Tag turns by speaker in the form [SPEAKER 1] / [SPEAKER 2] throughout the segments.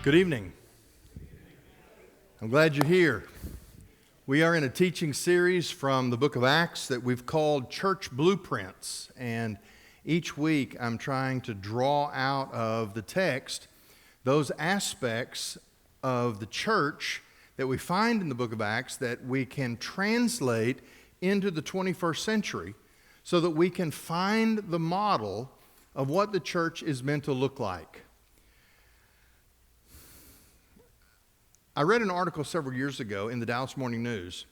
[SPEAKER 1] Good evening. I'm glad you're here. We are in a teaching series from the book of Acts that we've called Church Blueprints, and each week I'm trying to draw out of the text those aspects of the church that we find in the book of Acts that we can translate into the 21st century so that we can find the model of what the church is meant to look like. I read an article several years ago in the Dallas Morning News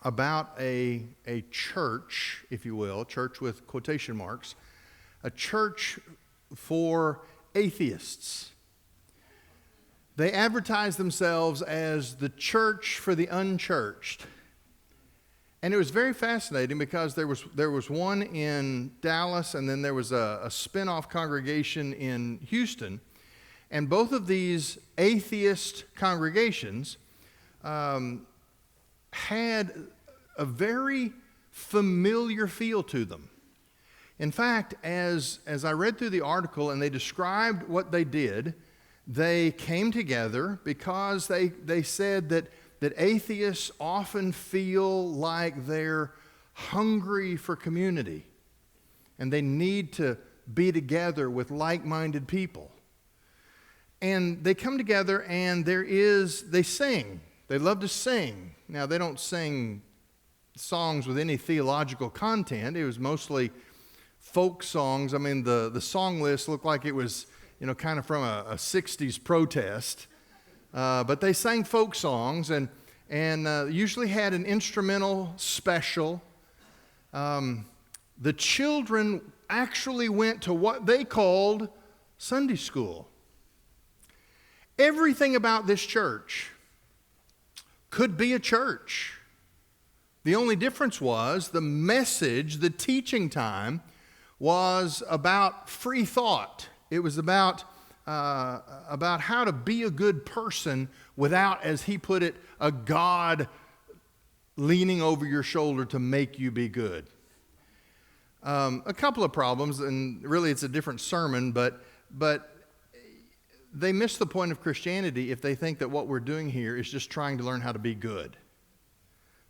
[SPEAKER 1] about a church, if you will, church with quotation marks, a church for atheists. They advertised themselves as the church for the unchurched. And it was very fascinating because there was one in Dallas and then there was a spin-off congregation in Houston. And both of these atheist congregations had a very familiar feel to them. In fact, as I read through the article and they described what they did, they came together because they said that atheists often feel like they're hungry for community and they need to be together with like-minded people. And they come together and they sing. They love to sing. Now, they don't sing songs with any theological content. It was mostly folk songs. I mean, the song list looked like it was, kind of from a 60s protest. But they sang folk songs and usually had an instrumental special. The children actually went to what they called Sunday school. Everything about this church could be a church. The only difference was the message, the teaching time, was about free thought. It was about how to be a good person without, as he put it, a God leaning over your shoulder to make you be good. A couple of problems, and really it's a different sermon, but they miss the point of Christianity if they think that what we're doing here is just trying to learn how to be good.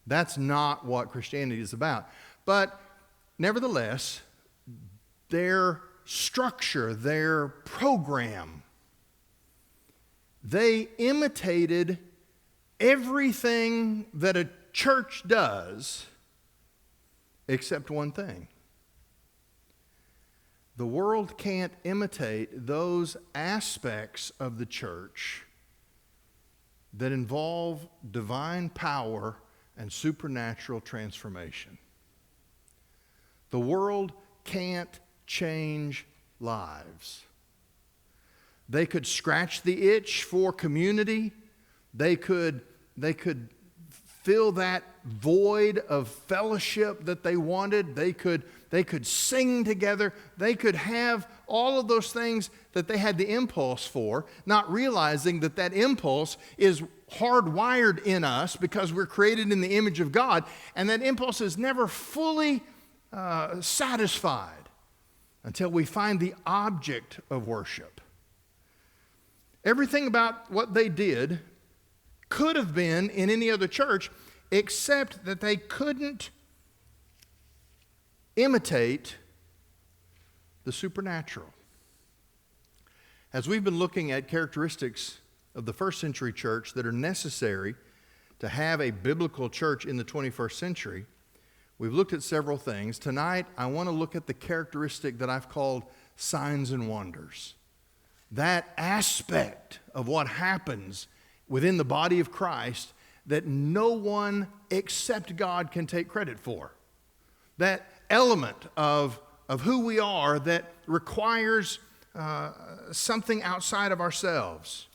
[SPEAKER 1] That's not what Christianity is about. But nevertheless, their structure, their program, they imitated everything that a church does except one thing. The world can't imitate those aspects of the church that involve divine power and supernatural transformation. The world can't change lives. They could scratch the itch for community. They could fill that void of fellowship that they wanted. They could sing together. They could have all of those things that they had the impulse for, not realizing that impulse is hardwired in us because we're created in the image of God, and that impulse is never fully satisfied until we find the object of worship. Everything about what they did could have been in any other church, except that they couldn't imitate the supernatural. As we've been looking at characteristics of the first century church that are necessary to have a biblical church in the 21st century, we've looked at several things. Tonight, I want to look at the characteristic that I've called signs and wonders. That aspect of what happens within the body of Christ that no one except God can take credit for. That element of who we are that requires something outside of ourselves.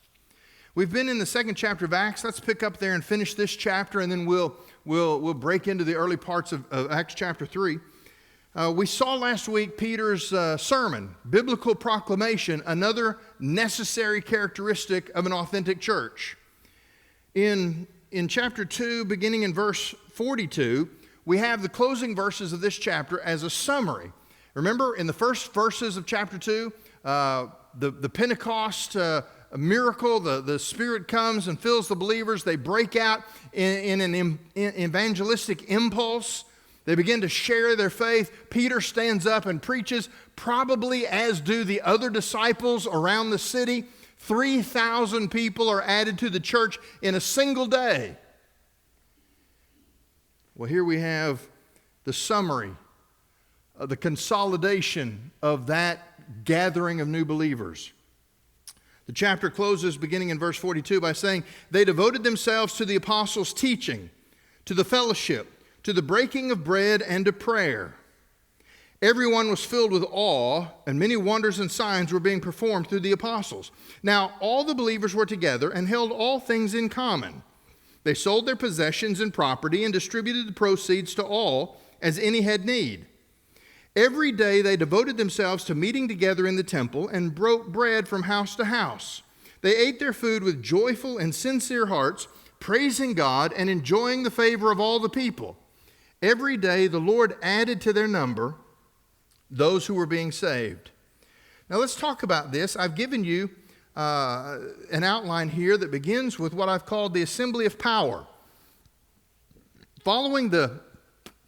[SPEAKER 1] We've been in the second chapter of Acts. Let's pick up there and finish this chapter, and then we'll break into the early parts of Acts chapter 3. We saw last week Peter's sermon, Biblical Proclamation, another necessary characteristic of an authentic church. In chapter 2, beginning in verse 42, we have the closing verses of this chapter as a summary. Remember, in the first verses of chapter 2, the Pentecost miracle. The Spirit comes and fills the believers. They break out in an evangelistic impulse. They begin to share their faith. Peter stands up and preaches, probably as do the other disciples around the city. 3,000 people are added to the church in a single day. Well, here we have the summary, the consolidation of that gathering of new believers. The chapter closes beginning in verse 42 by saying, they devoted themselves to the apostles' teaching, to the fellowship, to the breaking of bread, and to prayer. Everyone was filled with awe, and many wonders and signs were being performed through the apostles. Now all the believers were together and held all things in common. They sold their possessions and property and distributed the proceeds to all as any had need. Every day they devoted themselves to meeting together in the temple and broke bread from house to house. They ate their food with joyful and sincere hearts, praising God and enjoying the favor of all the people. Every day the Lord added to their number those who were being saved. Now let's talk about this. I've given you an outline here that begins with what I've called the assembly of power. Following the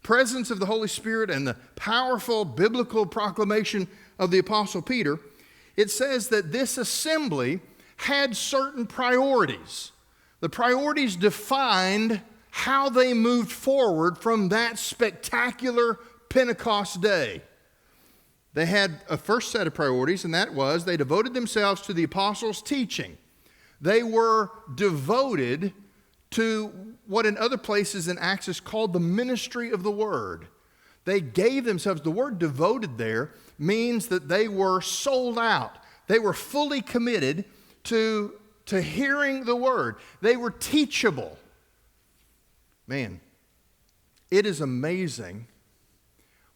[SPEAKER 1] presence of the Holy Spirit and the powerful biblical proclamation of the Apostle Peter, it says that this assembly had certain priorities. The priorities defined how they moved forward from that spectacular Pentecost day. They had a first set of priorities, and that was they devoted themselves to the apostles' teaching. They were devoted to what in other places in Acts is called the ministry of the word. They gave themselves, the word devoted there means that they were sold out. They were fully committed to hearing the word. They were teachable. Man, it is amazing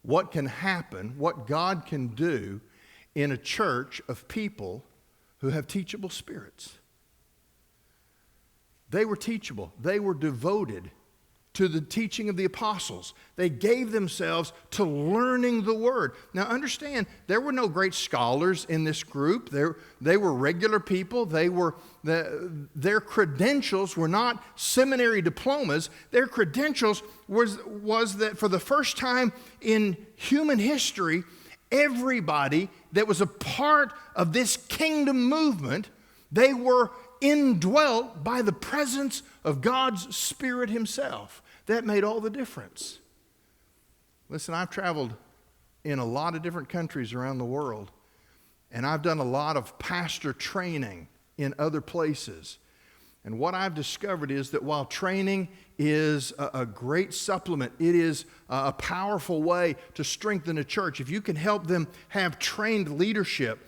[SPEAKER 1] what can happen, what God can do in a church of people who have teachable spirits. They were teachable. They were devoted to the teaching of the apostles. They gave themselves to learning the word. Now understand, there were no great scholars in this group. They were regular people. Their credentials were not seminary diplomas. Their credentials was that for the first time in human history, everybody that was a part of this kingdom movement, they were indwelt by the presence of God's Spirit Himself. That made all the difference. Listen, I've traveled in a lot of different countries around the world, and I've done a lot of pastor training in other places. And what I've discovered is that while training is a great supplement, it is a powerful way to strengthen a church. If you can help them have trained leadership,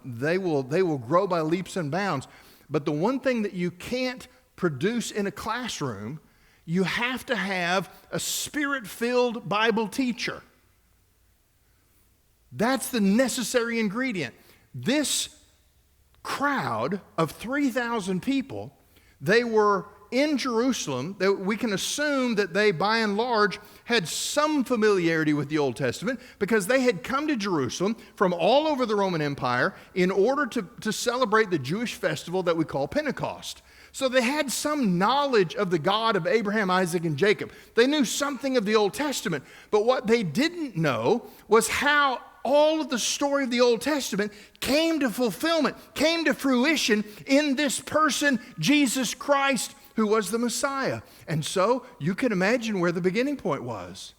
[SPEAKER 1] they will grow by leaps and bounds. But the one thing that you can't produce in a classroom, you have to have a Spirit-filled Bible teacher. That's the necessary ingredient. This crowd of 3,000 people, they were in Jerusalem. We can assume that they, by and large, had some familiarity with the Old Testament because they had come to Jerusalem from all over the Roman Empire in order to celebrate the Jewish festival that we call Pentecost. So they had some knowledge of the God of Abraham, Isaac, and Jacob. They knew something of the Old Testament, but what they didn't know was how all of the story of the Old Testament came to fulfillment, came to fruition in this person, Jesus Christ, who was the Messiah. And so you can imagine where the beginning point was.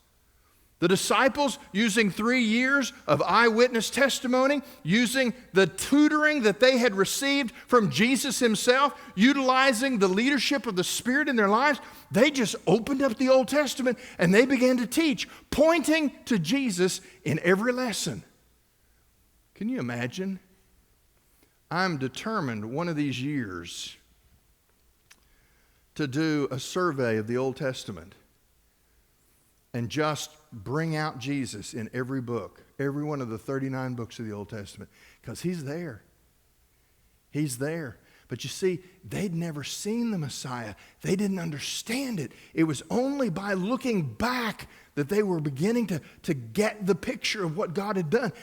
[SPEAKER 1] The disciples, using 3 years of eyewitness testimony, using the tutoring that they had received from Jesus Himself, utilizing the leadership of the Spirit in their lives, they just opened up the Old Testament and they began to teach, pointing to Jesus in every lesson. Can you imagine? I'm determined one of these years to do a survey of the Old Testament and just bring out Jesus in every book, every one of the 39 books of the Old Testament, because He's there. He's there. But you see, they'd never seen the Messiah. They didn't understand it. It was only by looking back that they were beginning to get the picture of what God had done.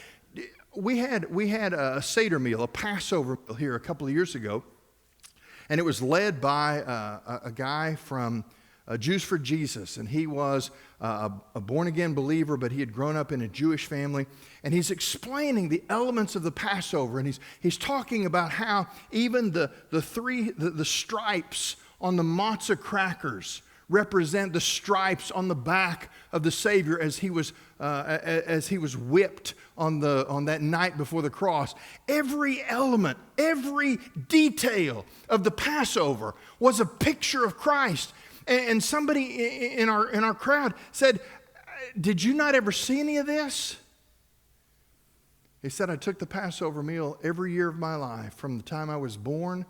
[SPEAKER 1] we had a Seder meal, a Passover meal here a couple of years ago, and it was led by a guy from Jews for Jesus, and he was a born-again believer, but he had grown up in a Jewish family, and he's explaining the elements of the Passover, and he's talking about how even the stripes on the matzah crackers represent the stripes on the back of the Savior as he was whipped on that night before the cross. Every element, every detail of the Passover was a picture of Christ. And somebody in our crowd said, "Did you not ever see any of this?" He said, "I took the Passover meal every year of my life from the time I was born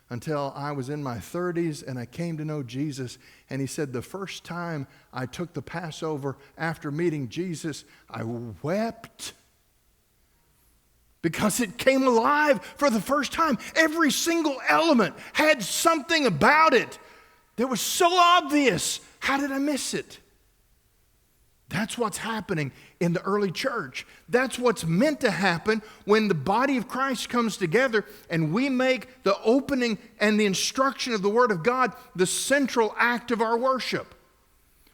[SPEAKER 1] until I was in my 30s and I came to know Jesus." And he said, "The first time I took the Passover after meeting Jesus, I wept because it came alive for the first time. Every single element had something about it that was so obvious. How did I miss it?" That's what's happening in the early church. That's what's meant to happen when the body of Christ comes together and we make the opening and the instruction of the Word of God the central act of our worship.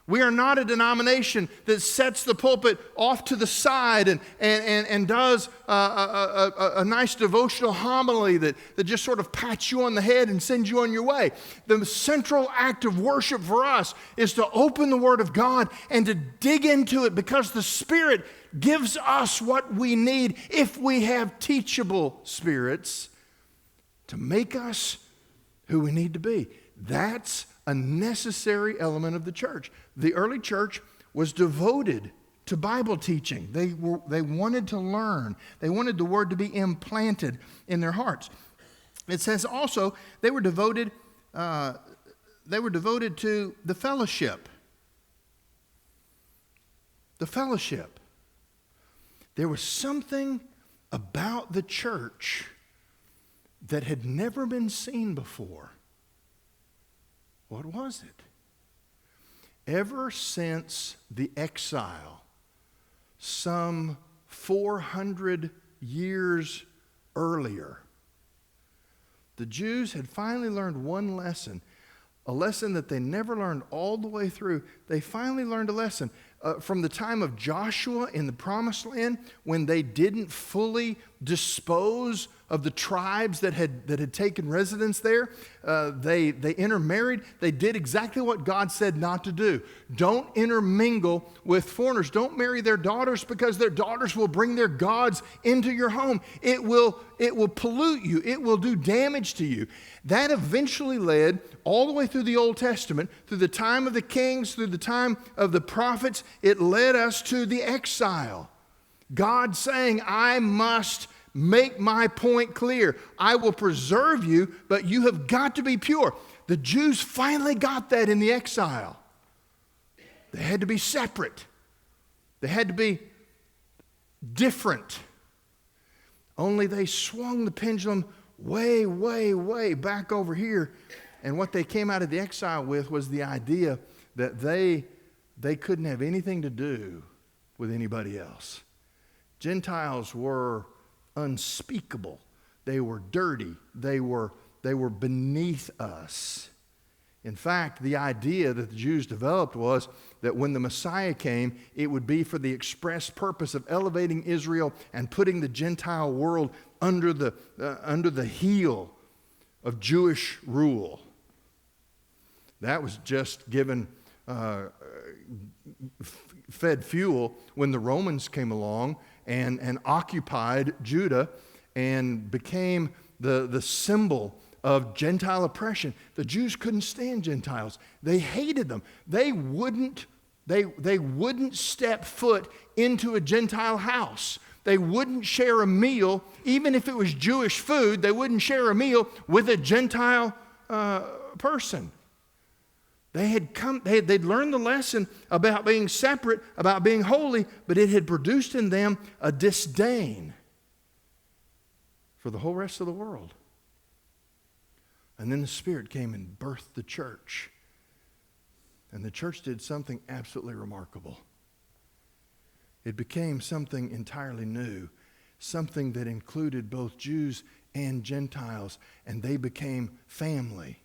[SPEAKER 1] We are not a denomination that sets the pulpit off to the side and does a nice devotional homily that just sort of pats you on the head and sends you on your way. The central act of worship for us is to open the Word of God and to dig into it, because the Spirit gives us what we need if we have teachable spirits to make us who we need to be. That's a necessary element of the church. The early church was devoted to Bible teaching. They wanted to learn. They wanted the Word to be implanted in their hearts. It says also they were devoted to the fellowship. The fellowship. There was something about the church that had never been seen before. What was it? Ever since the exile, some 400 years earlier, the Jews had finally learned one lesson, a lesson that they never learned all the way through. They finally learned a lesson from the time of Joshua in the Promised Land, when they didn't fully dispose of the tribes that had taken residence there. They intermarried. They did exactly what God said not to do. Don't intermingle with foreigners. Don't marry their daughters, because their daughters will bring their gods into your home. It will pollute you. It will do damage to you. That eventually led all the way through the Old Testament, through the time of the kings, through the time of the prophets. It led us to the exile. God saying, "I must make my point clear. I will preserve you, but you have got to be pure." The Jews finally got that in the exile. They had to be separate. They had to be different. Only they swung the pendulum way, way, way back over here. And what they came out of the exile with was the idea that they couldn't have anything to do with anybody else. Gentiles were unspeakable. They were dirty. They were beneath us. In fact, the idea that the Jews developed was that when the Messiah came, it would be for the express purpose of elevating Israel and putting the Gentile world under the heel of Jewish rule. That was just given fed fuel when the Romans came along and occupied Judah and became the symbol of Gentile oppression. The Jews couldn't stand Gentiles. They hated them. They wouldn't step foot into a Gentile house. They wouldn't share a meal, even if it was Jewish food. They wouldn't share a meal with a Gentile person. They'd learned the lesson about being separate, about being holy, but it had produced in them a disdain for the whole rest of the world. And then the Spirit came and birthed the church. And the church did something absolutely remarkable. It became something entirely new. something that included both Jews and Gentiles, and they became family.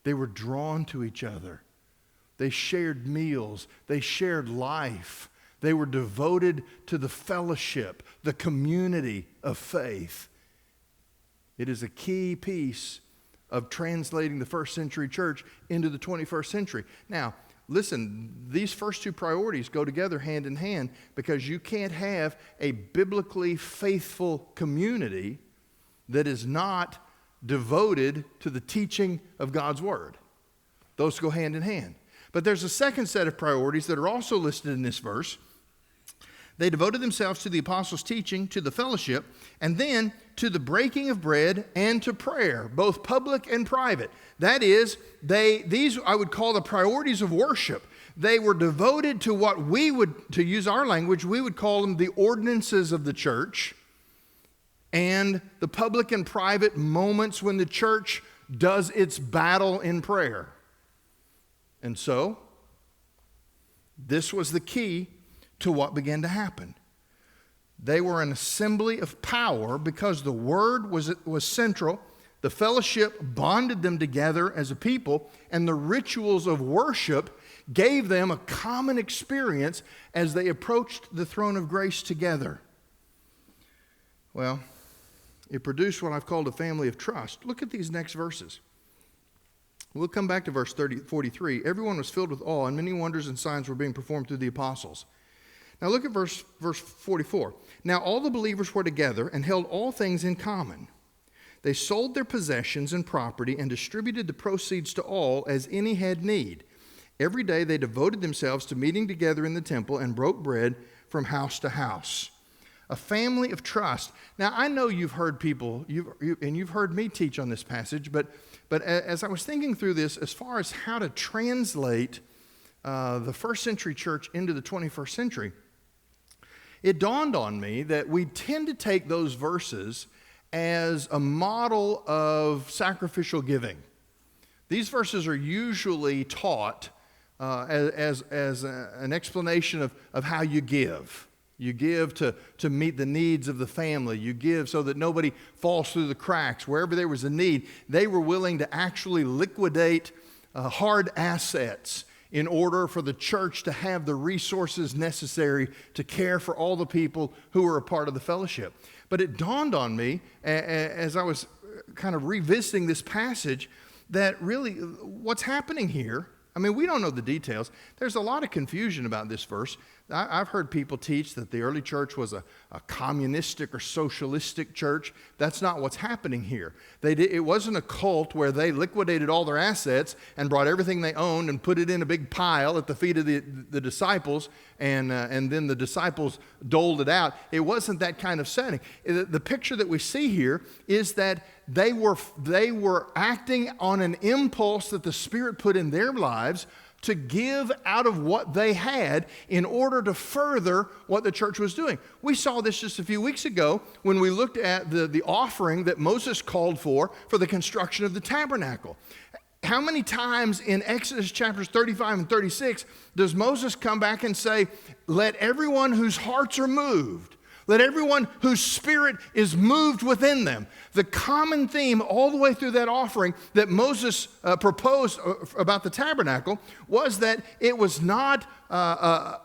[SPEAKER 1] They were drawn to each other. They shared meals. They shared life. They were devoted to the fellowship, the community of faith. It is a key piece of translating the first century church into the 21st century. Now, listen, these first two priorities go together hand in hand, because you can't have a biblically faithful community that is not devoted to the teaching of God's Word. Those go hand in hand. But there's a second set of priorities that are also listed in this verse. They devoted themselves to the apostles' teaching, to the fellowship, and then to the breaking of bread and to prayer, both public and private. That is, these I would call the priorities of worship. They were devoted to what we would, to use our language, we would call them the ordinances of the church, and the public and private moments when the church does its battle in prayer. And so, this was the key to what began to happen. They were an assembly of power because the Word was central. The fellowship bonded them together as a people, and the rituals of worship gave them a common experience as they approached the throne of grace together. Well, it produced what I've called a family of trust. Look at these next verses. We'll come back to verse 43. Everyone was filled with awe, and many wonders and signs were being performed through the apostles. Now look at verse 44. Now all the believers were together and held all things in common. They sold their possessions and property and distributed the proceeds to all as any had need. Every day they devoted themselves to meeting together in the temple and broke bread from house to house. A family of trust. Now I know you've heard people, you've heard me teach on this passage, but as I was thinking through this, as far as how to translate the first century church into the 21st century, it dawned on me that we tend to take those verses as a model of sacrificial giving. These verses are usually taught as an explanation of how you give. You give to meet the needs of the family. You give so that nobody falls through the cracks. Wherever there was a need, they were willing to actually liquidate hard assets in order for the church to have the resources necessary to care for all the people who were a part of the fellowship. But it dawned on me as I was kind of revisiting this passage that really what's happening here, I mean, we don't know the details. There's a lot of confusion about this verse. I've heard people teach that the early church was a communistic or socialistic church. That's not what's happening here. It wasn't a cult where they liquidated all their assets and brought everything they owned and put it in a big pile at the feet of the disciples, and then the disciples doled it out. It wasn't that kind of setting. The picture that we see here is that they were acting on an impulse that the Spirit put in their lives to give out of what they had in order to further what the church was doing. We saw this just a few weeks ago when we looked at the offering that Moses called for the construction of the tabernacle. How many times in Exodus chapters 35 and 36 does Moses come back and say, let everyone whose hearts are moved, let everyone whose spirit is moved within them. The common theme all the way through that offering that Moses proposed about the tabernacle was that it was not a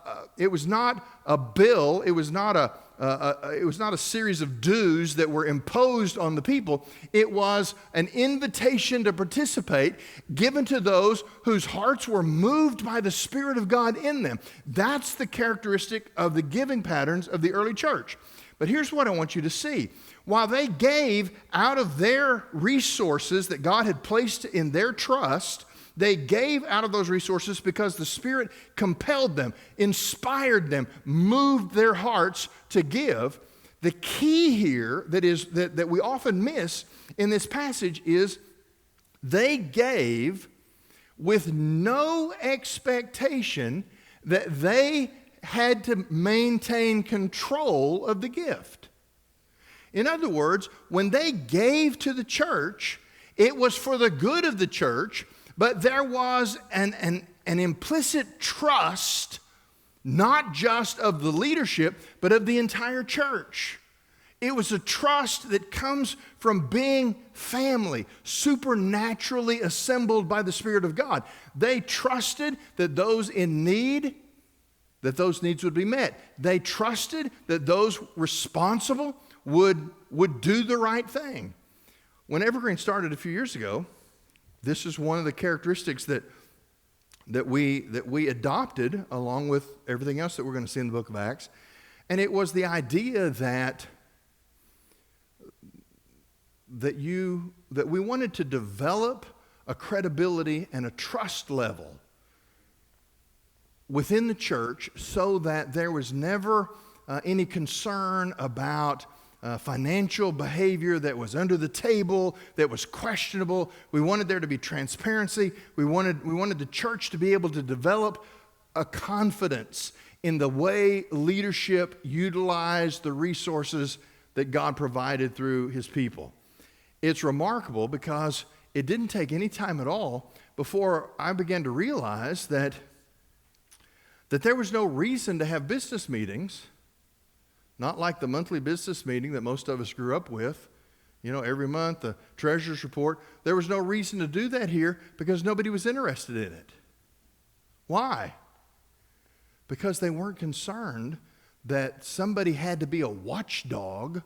[SPEAKER 1] bill. It was not a series of dues that were imposed on the people. It was an invitation to participate given to those whose hearts were moved by the Spirit of God in them. That's the characteristic of the giving patterns of the early church. But here's what I want you to see. While they gave out of their resources that God had placed in their trust, they gave out of those resources because the Spirit compelled them, inspired them, moved their hearts to give. The key here that we often miss in this passage is they gave with no expectation that they had to maintain control of the gift. In other words, when they gave to the church, it was for the good of the church, but there was an implicit trust, not just of the leadership, but of the entire church. It was a trust that comes from being family, supernaturally assembled by the Spirit of God. They trusted that those in need, that those needs would be met. They trusted that those responsible would do the right thing. When Evergreen started a few years ago, this is one of the characteristics that we adopted along with everything else that we're going to see in the book of Acts. And it was the idea that we wanted to develop a credibility and a trust level within the church so that there was never any concern about financial behavior that was under the table, that was questionable. We wanted there to be transparency. We wanted the church to be able to develop a confidence in the way leadership utilized the resources that God provided through His people. It's remarkable because it didn't take any time at all before I began to realize that there was no reason to have business meetings, not like the monthly business meeting that most of us grew up with, every month, the treasurer's report. There was no reason to do that here because nobody was interested in it. Why? Because they weren't concerned that somebody had to be a watchdog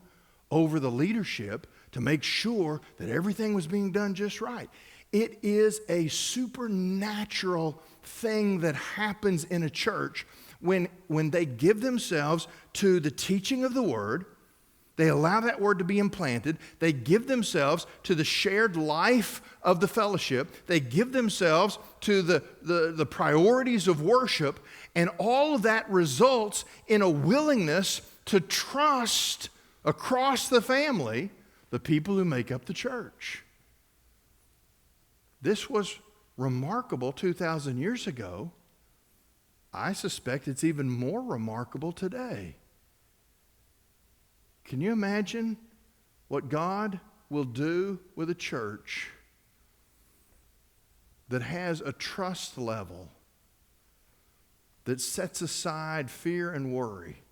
[SPEAKER 1] over the leadership to make sure that everything was being done just right. It is a supernatural thing that happens in a church when they give themselves to the teaching of the Word. They allow that Word to be implanted. They give themselves to the shared life of the fellowship. They give themselves to the priorities of worship. And all of that results in a willingness to trust across the family the people who make up the church. This was remarkable 2,000 years ago. I suspect it's even more remarkable today. Can you imagine what God will do with a church that has a trust level that sets aside fear and worry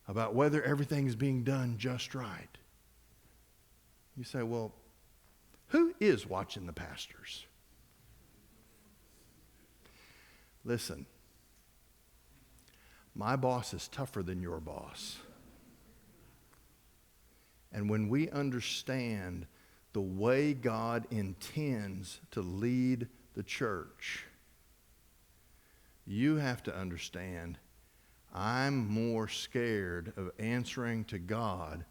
[SPEAKER 1] about whether everything is being done just right? You say, well, who is watching the pastors? Listen, my boss is tougher than your boss. And when we understand the way God intends to lead the church, you have to understand I'm more scared of answering to God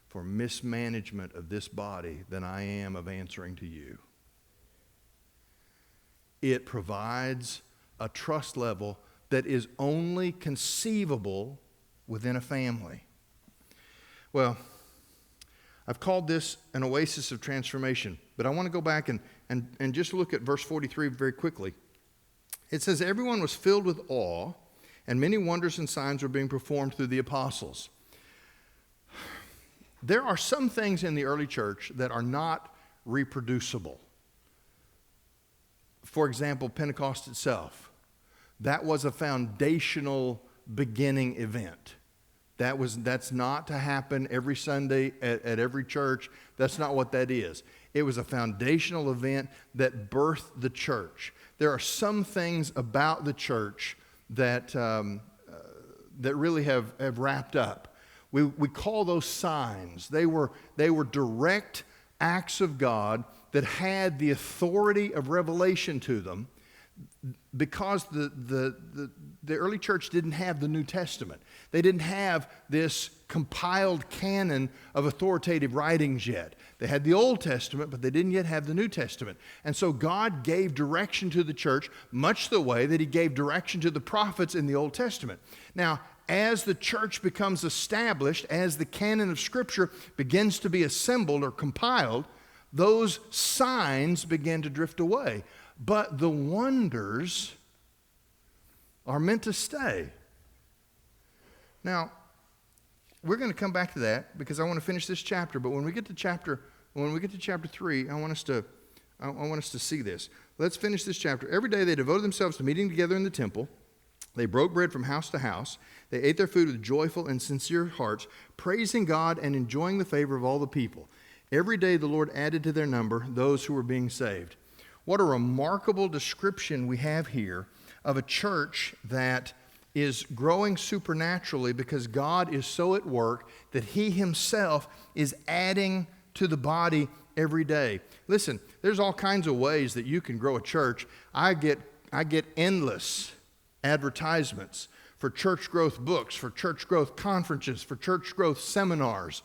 [SPEAKER 1] for mismanagement of this body than I am of answering to you. It provides a trust level that is only conceivable within a family. Well, I've called this an oasis of transformation, but I want to go back and just look at verse 43 very quickly. It says, everyone was filled with awe, and many wonders and signs were being performed through the apostles. There are some things in the early church that are not reproducible. For example, Pentecost itself. That was a foundational beginning event. That's not to happen every Sunday at every church. That's not what that is. It was a foundational event that birthed the church. There are some things about the church that really have wrapped up. We call those signs. They were direct acts of God that had the authority of revelation to them, because the early church didn't have the New Testament. They didn't have this compiled canon of authoritative writings yet. They had the Old Testament, but they didn't yet have the New Testament. And so God gave direction to the church much the way that He gave direction to the prophets in the Old Testament. Now, as the church becomes established, as the canon of Scripture begins to be assembled or compiled, those signs begin to drift away. But the wonders are meant to stay. Now, we're going to come back to that because I want to finish this chapter. But when we get to chapter 3, I want us to see this. Let's finish this chapter. Every day they devoted themselves to meeting together in the temple. They broke bread from house to house. They ate their food with joyful and sincere hearts, praising God and enjoying the favor of all the people. Every day the Lord added to their number those who were being saved. What a remarkable description we have here of a church that is growing supernaturally because God is so at work that He Himself is adding to the body every day. Listen, there's all kinds of ways that you can grow a church. I get endless advertisements for church growth books, for church growth conferences, for church growth seminars.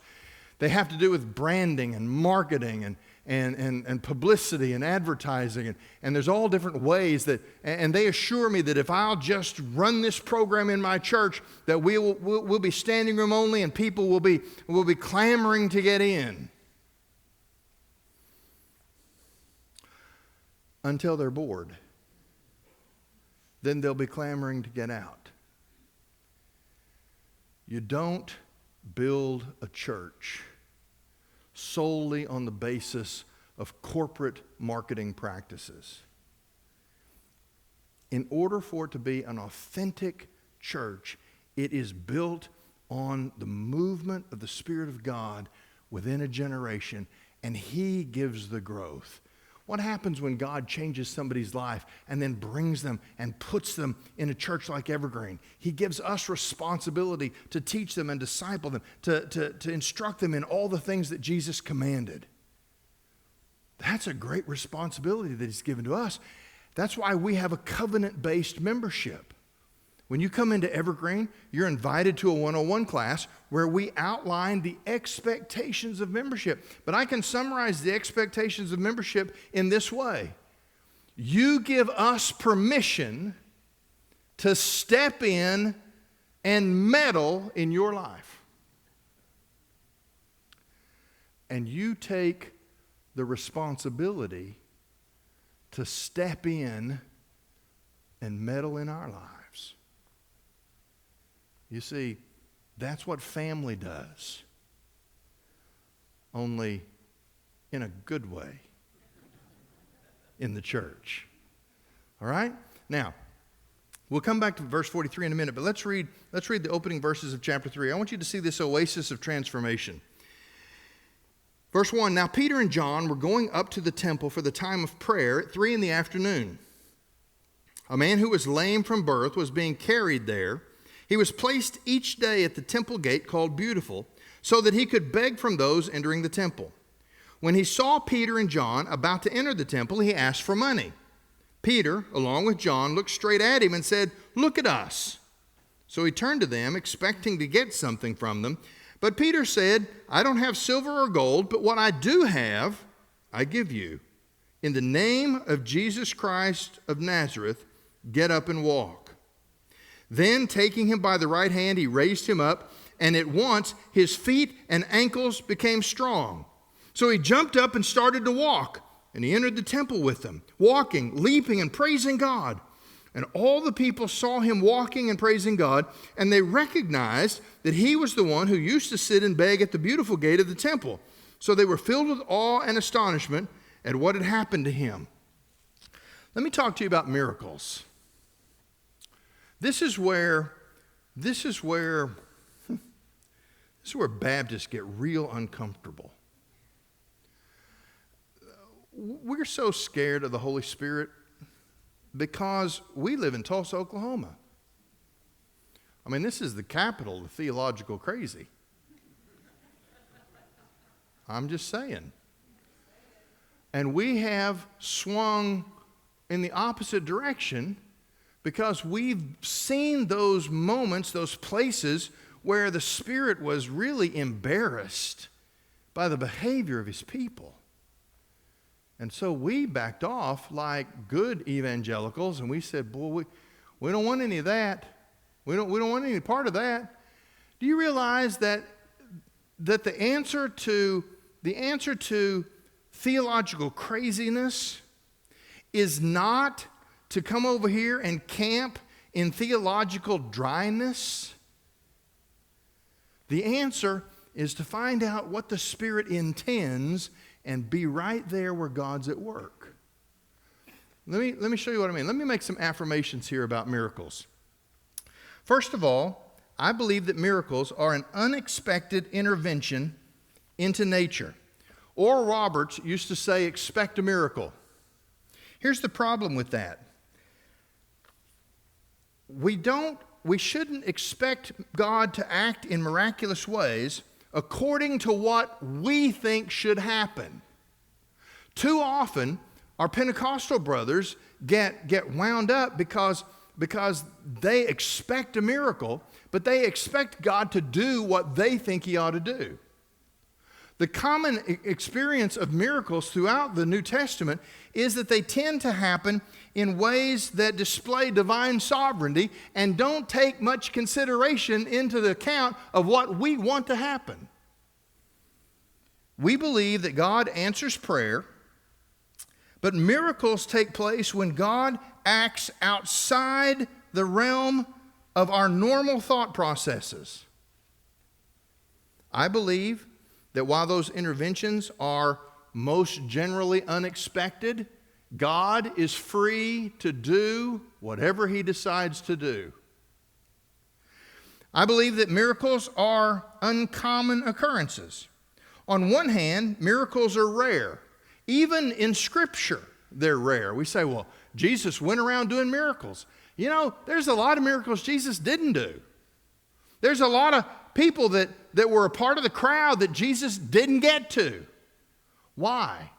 [SPEAKER 1] They have to do with branding and marketing and publicity and advertising. And there's all different ways that, and they assure me that if I'll just run this program in my church, that we'll be standing room only and people will be clamoring to get in. Until they're bored. Then they'll be clamoring to get out. You don't build a church solely on the basis of corporate marketing practices. In order for it to be an authentic church, it is built on the movement of the Spirit of God within a generation, and He gives the growth. What happens when God changes somebody's life and then brings them and puts them in a church like Evergreen? He gives us responsibility to teach them and disciple them, to instruct them in all the things that Jesus commanded. That's a great responsibility that He's given to us. That's why we have a covenant-based membership. When you come into Evergreen, you're invited to a 101 class where we outline the expectations of membership. But I can summarize the expectations of membership in this way. You give us permission to step in and meddle in your life. And you take the responsibility to step in and meddle in our lives. You see, that's what family does, only in a good way in the church. All right? Now, we'll come back to verse 43 in a minute, but let's read the opening verses of chapter 3. I want you to see this oasis of transformation. Verse 1, Now Peter and John were going up to the temple for the time of prayer at 3 p.m. A man who was lame from birth was being carried there. He was placed each day at the temple gate called Beautiful, so that he could beg from those entering the temple. When he saw Peter and John about to enter the temple, he asked for money. Peter, along with John, looked straight at him and said, "Look at us." So he turned to them, expecting to get something from them. But Peter said, "I don't have silver or gold, but what I do have, I give you. In the name of Jesus Christ of Nazareth, get up and walk." Then, taking him by the right hand, he raised him up, and at once his feet and ankles became strong. So he jumped up and started to walk, and he entered the temple with them, walking, leaping, and praising God. And all the people saw him walking and praising God, and they recognized that he was the one who used to sit and beg at the Beautiful gate of the temple. So they were filled with awe and astonishment at what had happened to him. Let me talk to you about miracles. This is where Baptists get real uncomfortable. We're so scared of the Holy Spirit because we live in Tulsa, Oklahoma. I mean, this is the capital of theological crazy. I'm just saying. And we have swung in the opposite direction because we've seen those moments, those places where the Spirit was really embarrassed by the behavior of His people. And so we backed off like good evangelicals, and we said, boy, we don't want any of that. We don't want any part of that. Do you realize that the answer to theological craziness is not to come over here and camp in theological dryness? The answer is to find out what the Spirit intends and be right there where God's at work. Let me show you what I mean. Let me make some affirmations here about miracles. First of all, I believe that miracles are an unexpected intervention into nature. Oral Roberts used to say, expect a miracle. Here's the problem with that. We shouldn't expect God to act in miraculous ways according to what we think should happen. Too often, our Pentecostal brothers get wound up because they expect a miracle, but they expect God to do what they think He ought to do. The common experience of miracles throughout the New Testament is that they tend to happen in ways that display divine sovereignty and don't take much consideration into the account of what we want to happen. We believe that God answers prayer, but miracles take place when God acts outside the realm of our normal thought processes. I believe that while those interventions are most generally unexpected, God is free to do whatever He decides to do. I believe that miracles are uncommon occurrences. On one hand, miracles are rare. Even in Scripture, they're rare. We say, well, Jesus went around doing miracles. You know, there's a lot of miracles Jesus didn't do. There's a lot of people that were a part of the crowd that Jesus didn't get to. Why?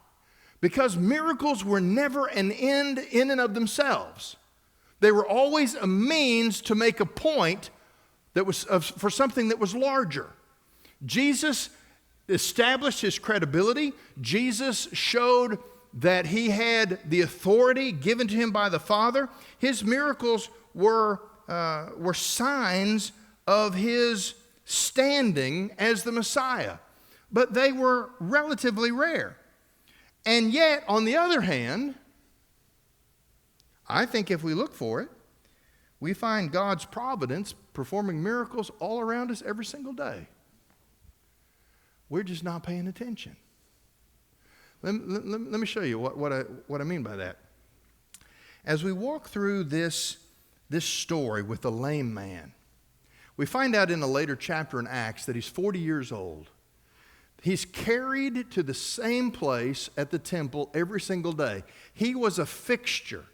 [SPEAKER 1] Because miracles were never an end in and of themselves. They were always a means to make a point that was for something that was larger. Jesus established His credibility. Jesus showed that He had the authority given to Him by the Father. His miracles were signs of His standing as the Messiah, but they were relatively rare. And yet, on the other hand, I think if we look for it, we find God's providence performing miracles all around us every single day. We're just not paying attention. Let me show you what I mean by that. As we walk through this story with the lame man, we find out in a later chapter in Acts that he's 40 years old. He's carried to the same place at the temple every single day. He was a fixture.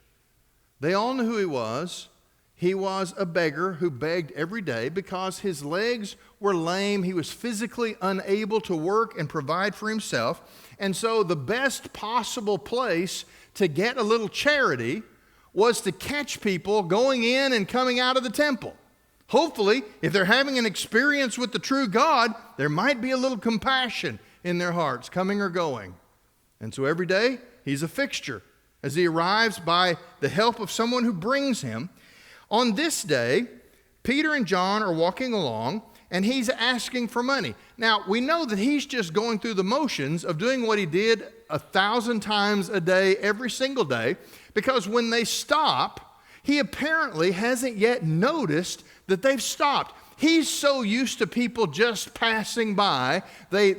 [SPEAKER 1] They all knew who he was. He was a beggar who begged every day because his legs were lame. He was physically unable to work and provide for himself. And so the best possible place to get a little charity was to catch people going in and coming out of the temple. Hopefully, if they're having an experience with the true God, there might be a little compassion in their hearts, coming or going. And so every day, he's a fixture as he arrives by the help of someone who brings him. On this day, Peter and John are walking along, and he's asking for money. Now, we know that he's just going through the motions of doing what he did 1,000 times a day, every single day, because when they stop, he apparently hasn't yet noticed that they've stopped. He's so used to people just passing by, they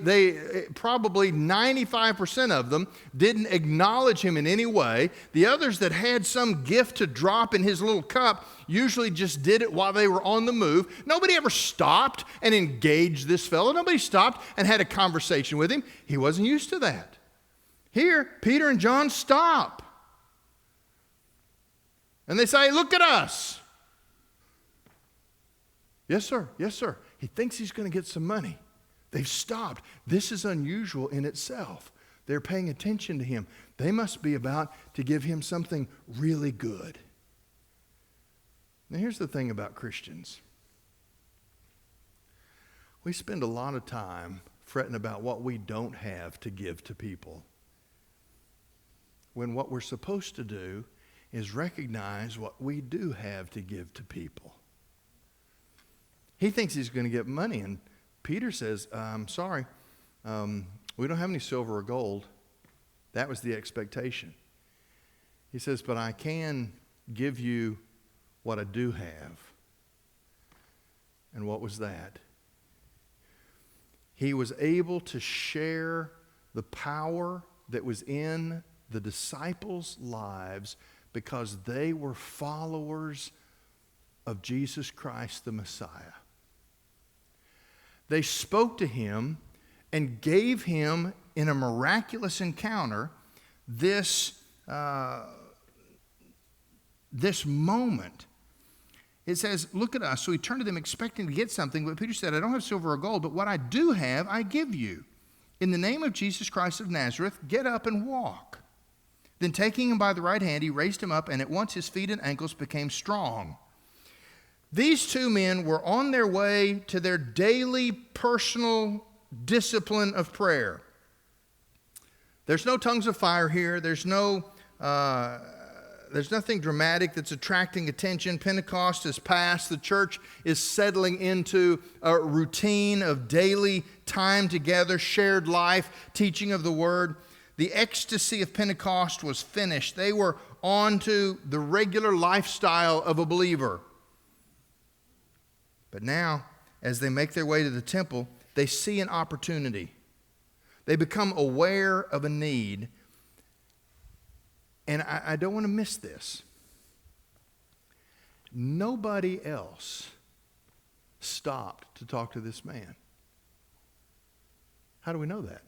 [SPEAKER 1] probably 95% of them didn't acknowledge him in any way. The others that had some gift to drop in his little cup usually just did it while they were on the move. Nobody ever stopped and engaged this fellow. Nobody stopped and had a conversation with him. He wasn't used to that. Here, Peter and John stop. And they say, "Look at us." "Yes, sir. Yes, sir." He thinks he's going to get some money. They've stopped. This is unusual in itself. They're paying attention to him. They must be about to give him something really good. Now, here's the thing about Christians. We spend a lot of time fretting about what we don't have to give to people, when what we're supposed to do is recognize what we do have to give to people. He thinks he's going to get money, and Peter says, "I'm sorry, we don't have any silver or gold." That was the expectation. He says, "But I can give you what I do have." And what was that? He was able to share the power that was in the disciples' lives because they were followers of Jesus Christ the Messiah. They spoke to him and gave him, in a miraculous encounter, this moment. It says, look at us. So he turned to them expecting to get something, but Peter said, I don't have silver or gold, but what I do have, I give you. In the name of Jesus Christ of Nazareth, get up and walk. Then taking him by the right hand, he raised him up, and at once his feet and ankles became strong. These two men were on their way to their daily personal discipline of prayer. There's no tongues of fire here. There's nothing dramatic that's attracting attention. Pentecost has passed. The church is settling into a routine of daily time together, shared life, teaching of the word. The ecstasy of Pentecost was finished. They were on to the regular lifestyle of a believer. But now, as they make their way to the temple, they see an opportunity. They become aware of a need. And I don't want to miss this. Nobody else stopped to talk to this man. How do we know that?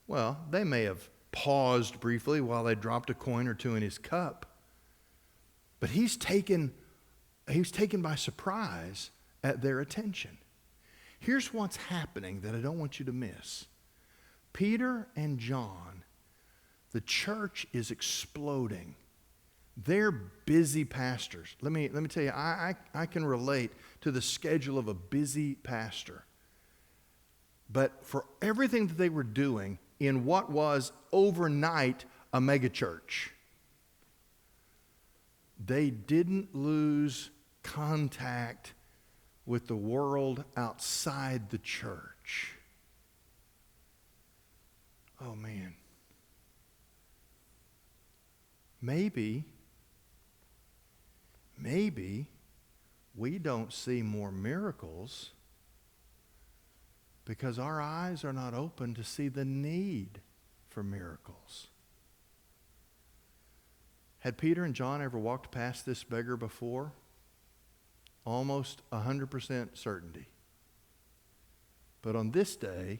[SPEAKER 1] Well, they may have paused briefly while they dropped a coin or two in his cup. But he was taken by surprise at their attention. Here's what's happening that I don't want you to miss. Peter and John, the church is exploding. They're busy pastors. Let me tell you, I can relate to the schedule of a busy pastor. But for everything that they were doing in what was overnight a megachurch, they didn't lose contact with the world outside the church. Oh, man. Maybe we don't see more miracles because our eyes are not open to see the need for miracles. Had Peter and John ever walked past this beggar before? Almost 100% certainty. But on this day,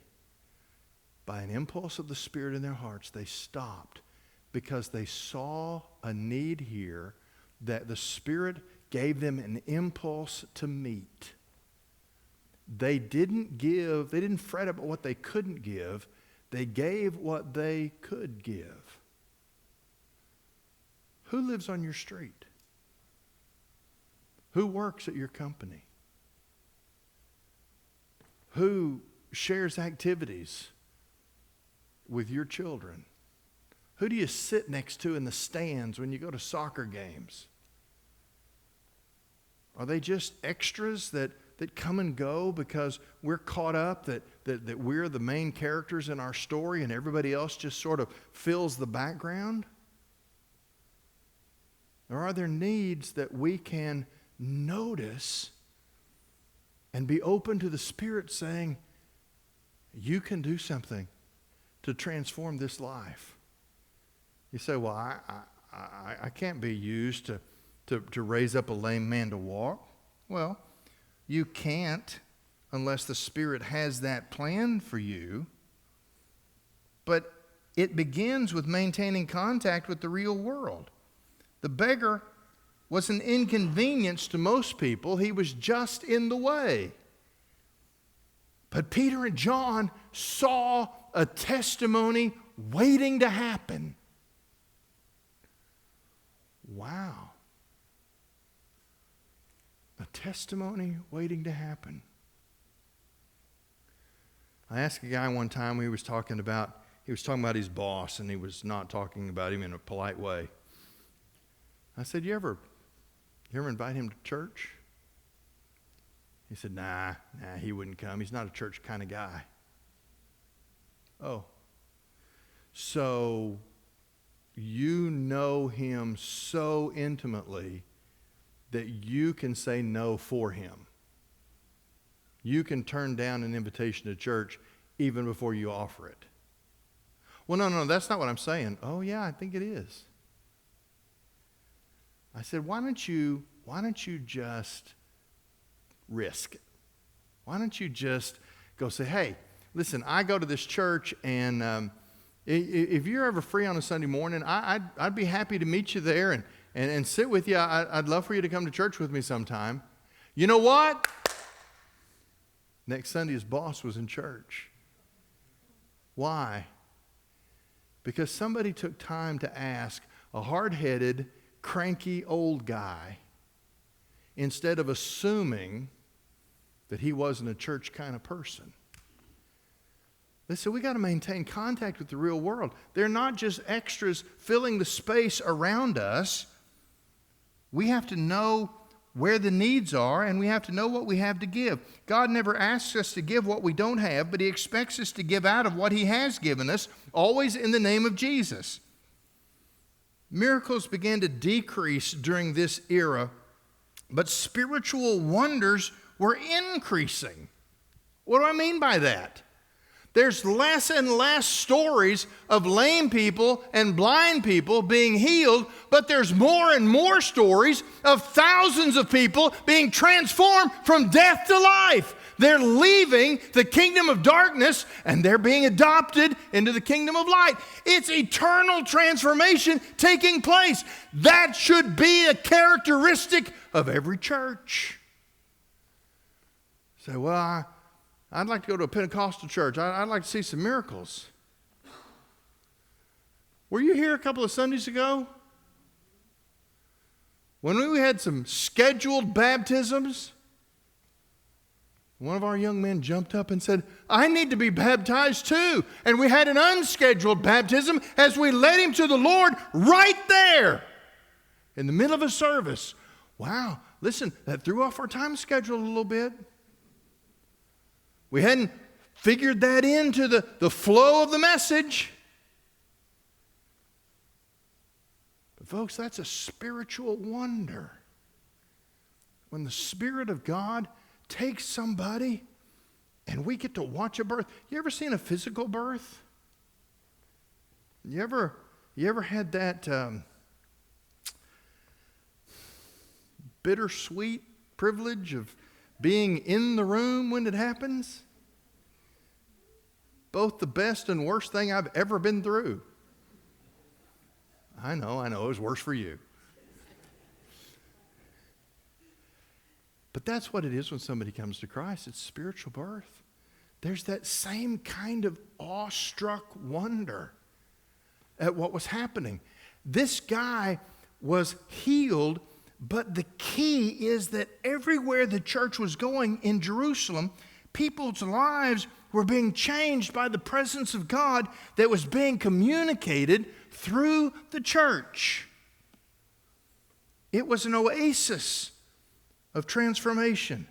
[SPEAKER 1] by an impulse of the Spirit in their hearts, they stopped because they saw a need here that the Spirit gave them an impulse to meet. They didn't fret about what they couldn't give. They gave what they could give. Who lives on your street? Who works at your company? Who shares activities with your children? Who do you sit next to in the stands when you go to soccer games? Are they just extras that come and go because we're caught up that we're the main characters in our story and everybody else just sort of fills the background? Or are there needs that we can notice and be open to the Spirit saying, you can do something to transform this life? You say, well, I can't be used to raise up a lame man to walk. Well, you can't unless the Spirit has that plan for you. But it begins with maintaining contact with the real world. The beggar was an inconvenience to most people. He was just in the way. But Peter and John saw a testimony waiting to happen. Wow. A testimony waiting to happen. I asked a guy one time, he was talking about his boss, and he was not talking about him in a polite way. I said, you ever invite him to church? He said, nah, he wouldn't come. He's not a church kind of guy. Oh. So you know him so intimately that you can say no for him. You can turn down an invitation to church even before you offer it. Well, no, that's not what I'm saying. Oh, yeah, I think it is. I said, why don't you why don't you just risk it? Why don't you just go say, hey, listen, I go to this church, and if you're ever free on a Sunday morning, I'd be happy to meet you there and sit with you. I'd love for you to come to church with me sometime. You know what? Next Sunday, his boss was in church. Why? Because somebody took time to ask a hard-headed, cranky old guy, instead of assuming that he wasn't a church kind of person. Listen, we got to maintain contact with the real world. They're not just extras filling the space around us. We have to know where the needs are, and we have to know what we have to give. God never asks us to give what we don't have, but he expects us to give out of what he has given us, always in the name of Jesus. Miracles began to decrease during this era, but spiritual wonders were increasing. What do I mean by that? There's less and less stories of lame people and blind people being healed, but there's more and more stories of thousands of people being transformed from death to life. They're leaving the kingdom of darkness and they're being adopted into the kingdom of light. It's eternal transformation taking place. That should be a characteristic of every church. Say, well, I'd like to go to a Pentecostal church. I'd like to see some miracles. Were you here a couple of Sundays ago? When we had some scheduled baptisms, one of our young men jumped up and said, I need to be baptized too. And we had an unscheduled baptism as we led him to the Lord right there in the middle of a service. Wow, listen, that threw off our time schedule a little bit. We hadn't figured that into the flow of the message. But folks, that's a spiritual wonder. When the Spirit of God takes somebody and we get to watch a birth. You ever seen a physical birth? You ever had that bittersweet privilege of being in the room when it happens? Both the best and worst thing I've ever been through. I know, it was worse for you. But that's what it is when somebody comes to Christ. It's spiritual birth. There's that same kind of awestruck wonder at what was happening. This guy was healed, but the key is that everywhere the church was going in Jerusalem, people's lives were being changed by the presence of God that was being communicated through the church. It was an oasis of transformation.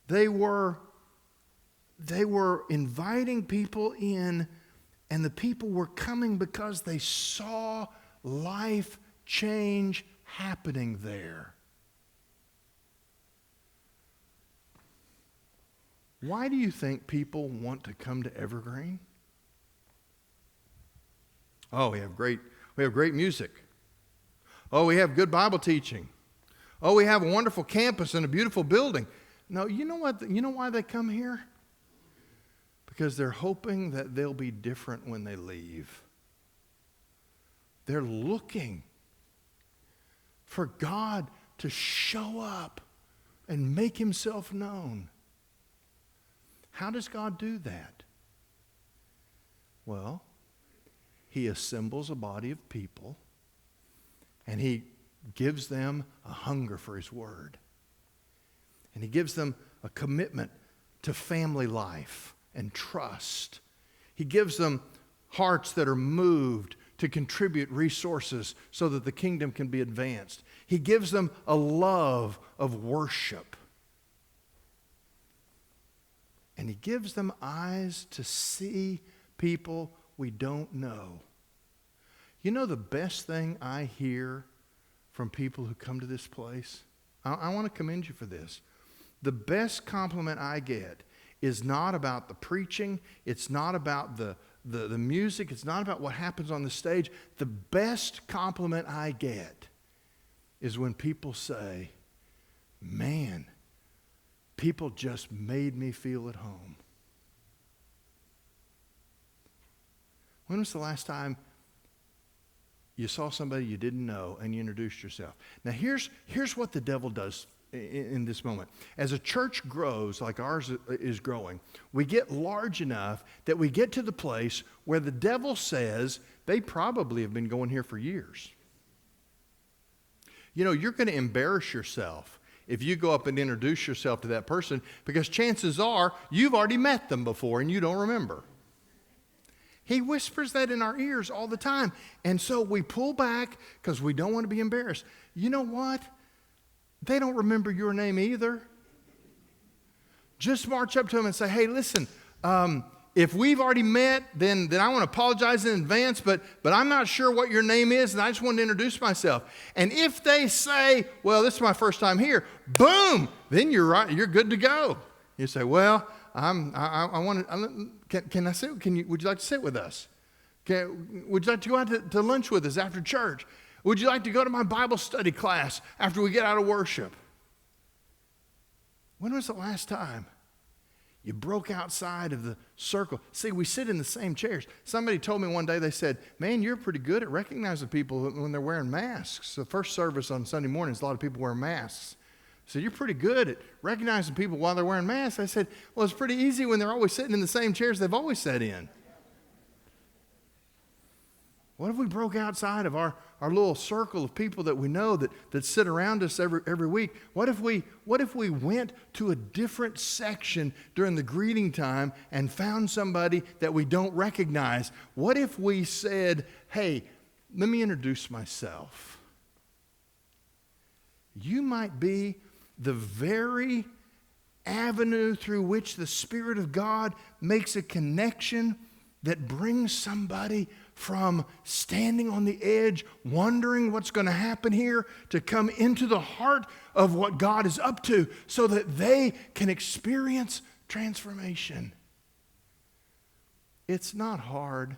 [SPEAKER 1] They were inviting people in, and the people were coming because they saw life change happening there. Why do you think people want to come to Evergreen? Oh, we have great music. Oh, we have good Bible teaching. Oh, we have a wonderful campus and a beautiful building. No, you know what? You know why they come here? Because they're hoping that they'll be different when they leave. They're looking for God to show up and make himself known. How does God do that? Well, he assembles a body of people and he gives them a hunger for his word. And he gives them a commitment to family life and trust. He gives them hearts that are moved to contribute resources so that the kingdom can be advanced. He gives them a love of worship. And he gives them eyes to see people we don't know. You know the best thing I hear from people who come to this place? I want to commend you for this. The best compliment I get is not about the preaching. It's not about the music. It's not about what happens on the stage. The best compliment I get is when people say, man, people just made me feel at home. When was the last time you saw somebody you didn't know and you introduced yourself? Now here's what the devil does in this moment. As a church grows, like ours is growing, we get large enough that we get to the place where the devil says they probably have been going here for years. You know, you're going to embarrass yourself if you go up and introduce yourself to that person, because chances are you've already met them before and you don't remember. He whispers that in our ears all the time. And so we pull back because we don't want to be embarrassed. You know what? They don't remember your name either. Just march up to them and say, hey, listen, if we've already met, then I want to apologize in advance, but I'm not sure what your name is, and I just wanted to introduce myself. And if they say, well, this is my first time here, boom, then you're right, you're good to go. You say, well, I want to, can I sit? Would you like to sit with us? Would you like to go out to lunch with us after church? Would you like to go to my Bible study class after we get out of worship? When was the last time you broke outside of the circle? See, we sit in the same chairs. Somebody told me one day, they said, man, you're pretty good at recognizing people when they're wearing masks. The first service on Sunday mornings, a lot of people wear masks. So you're pretty good at recognizing people while they're wearing masks. I said, well, it's pretty easy when they're always sitting in the same chairs they've always sat in. What if we broke outside of our little circle of people that we know that sit around us every week? What if we went to a different section during the greeting time and found somebody that we don't recognize? What if we said, hey, let me introduce myself? You might be the very avenue through which the Spirit of God makes a connection that brings somebody from standing on the edge, wondering what's going to happen here, to come into the heart of what God is up to so that they can experience transformation. It's not hard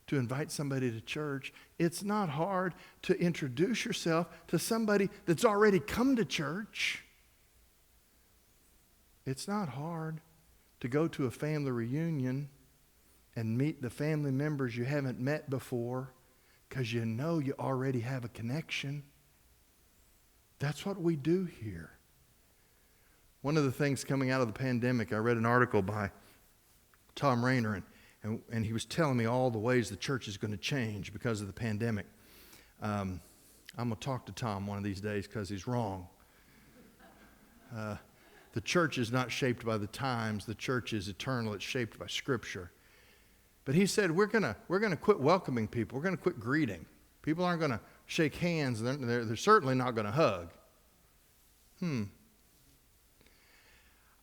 [SPEAKER 1] to invite somebody to church. It's not hard to introduce yourself to somebody that's already come to church. It's not hard to go to a family reunion and meet the family members you haven't met before because you know you already have a connection. That's what we do here. One of the things coming out of the pandemic, I read an article by Tom Rainer, and he was telling me all the ways the church is going to change because of the pandemic. I'm going to talk to Tom one of these days because he's wrong. The church is not shaped by the times. The church is eternal. It's shaped by Scripture. But he said, we're going to quit welcoming people. We're going to quit greeting. People aren't going to shake hands. They're certainly not going to hug.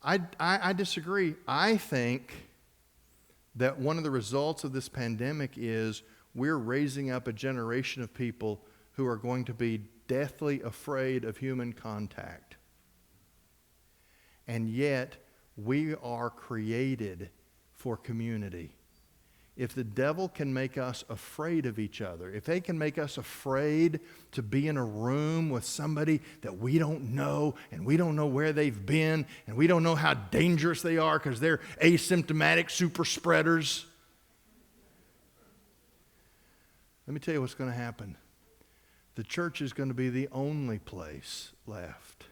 [SPEAKER 1] I disagree. I think that one of the results of this pandemic is we're raising up a generation of people who are going to be deathly afraid of human contact. And yet, we are created for community. If the devil can make us afraid of each other, if they can make us afraid to be in a room with somebody that we don't know, and we don't know where they've been, and we don't know how dangerous they are because they're asymptomatic super spreaders, let me tell you what's going to happen. The church is going to be the only place left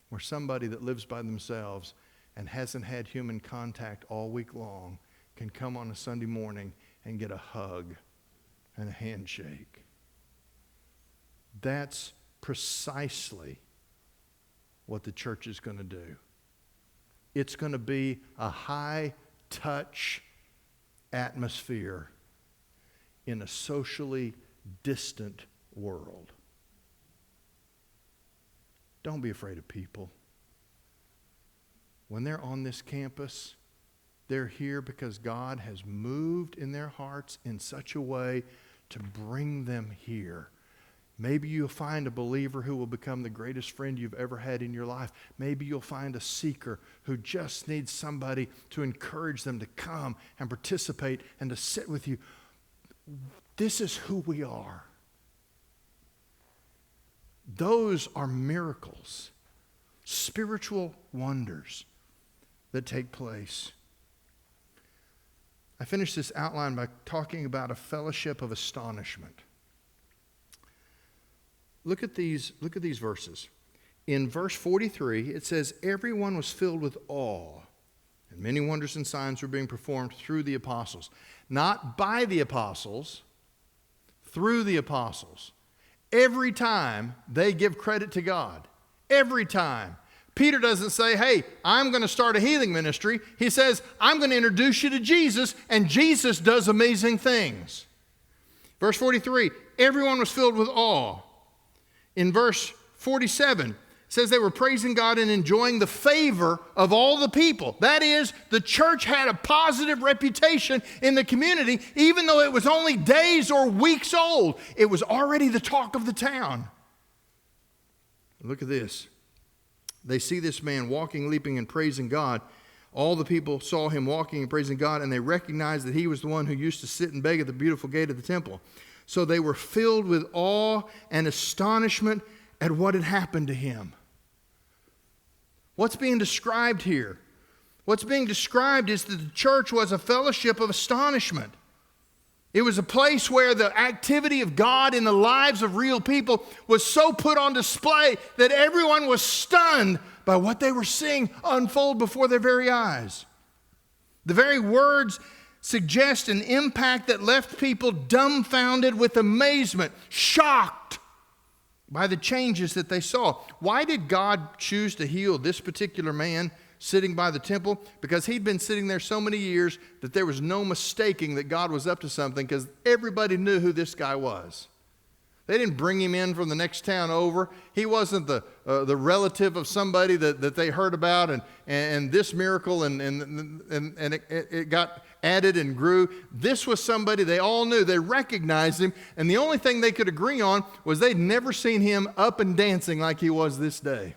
[SPEAKER 1] where somebody that lives by themselves and hasn't had human contact all week long can come on a Sunday morning and get a hug and a handshake. That's precisely what the church is going to do. It's going to be a high-touch atmosphere in a socially distant world. Don't be afraid of people. When they're on this campus, they're here because God has moved in their hearts in such a way to bring them here. Maybe you'll find a believer who will become the greatest friend you've ever had in your life. Maybe you'll find a seeker who just needs somebody to encourage them to come and participate and to sit with you. This is who we are. Those are miracles, spiritual wonders that take place. I finished this outline by talking about a fellowship of astonishment. Look at these verses. In verse 43, it says, everyone was filled with awe, and many wonders and signs were being performed through the apostles. Not by the apostles, through the apostles. Every time they give credit to God. Every time. Peter doesn't say, hey, I'm going to start a healing ministry. He says, I'm going to introduce you to Jesus, and Jesus does amazing things. Verse 43, everyone was filled with awe. In verse 47, it says they were praising God and enjoying the favor of all the people. That is, the church had a positive reputation in the community, even though it was only days or weeks old. It was already the talk of the town. Look at this. They see this man walking, leaping, and praising God. All the people saw him walking and praising God, and they recognized that he was the one who used to sit and beg at the beautiful gate of the temple. So they were filled with awe and astonishment at what had happened to him. What's being described here? What's being described is that the church was a fellowship of astonishment. It was a place where the activity of God in the lives of real people was so put on display that everyone was stunned by what they were seeing unfold before their very eyes. The very words suggest an impact that left people dumbfounded with amazement, shocked by the changes that they saw. Why did God choose to heal this particular man sitting by the temple? Because he'd been sitting there so many years that there was no mistaking that God was up to something, because everybody knew who this guy was. They didn't bring him in from the next town over. He wasn't the relative of somebody that they heard about, and this miracle and it got added and grew. This was somebody they all knew. They recognized him, and the only thing they could agree on was they'd never seen him up and dancing like he was this day.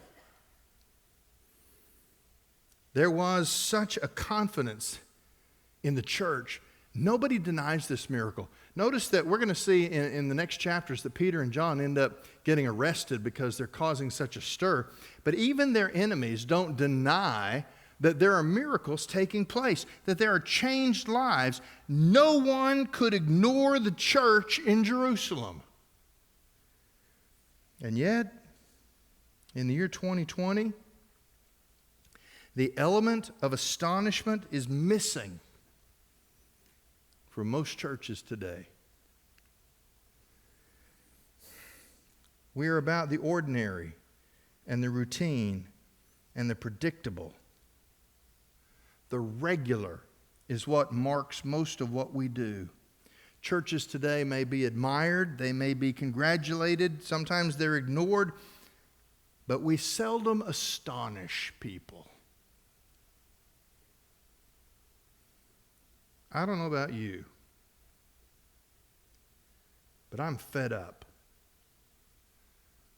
[SPEAKER 1] There was such a confidence in the church. Nobody denies this miracle. Notice that we're going to see in the next chapters that Peter and John end up getting arrested because they're causing such a stir. But even their enemies don't deny that there are miracles taking place, that there are changed lives. No one could ignore the church in Jerusalem. And yet, in the year 2020, the element of astonishment is missing from most churches today. We are about the ordinary and the routine and the predictable. The regular is what marks most of what we do. Churches today may be admired, they may be congratulated, sometimes they're ignored, but we seldom astonish people. I don't know about you, but I'm fed up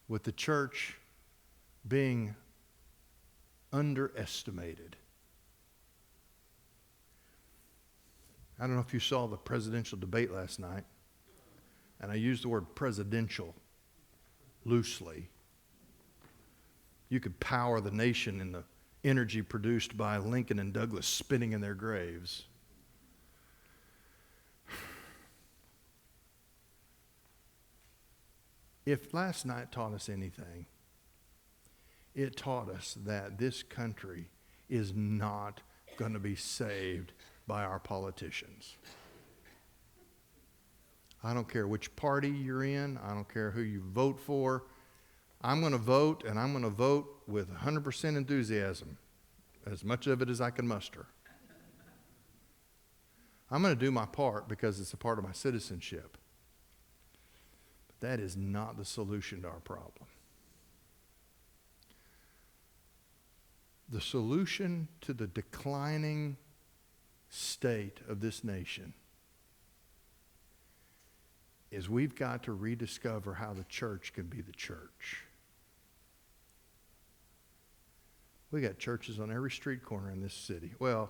[SPEAKER 1] with the church being underestimated. I don't know if you saw the presidential debate last night, and I used the word presidential loosely. You could power the nation in the energy produced by Lincoln and Douglas spinning in their graves. If last night taught us anything, it taught us that this country is not going to be saved by our politicians. I don't care which party you're in. I don't care who you vote for. I'm going to vote, and I'm going to vote with 100% enthusiasm, as much of it as I can muster. I'm going to do my part because it's a part of my citizenship. That is not the solution to our problem. The solution to the declining state of this nation is we've got to rediscover how the church can be the church. We got churches on every street corner in this city. Well,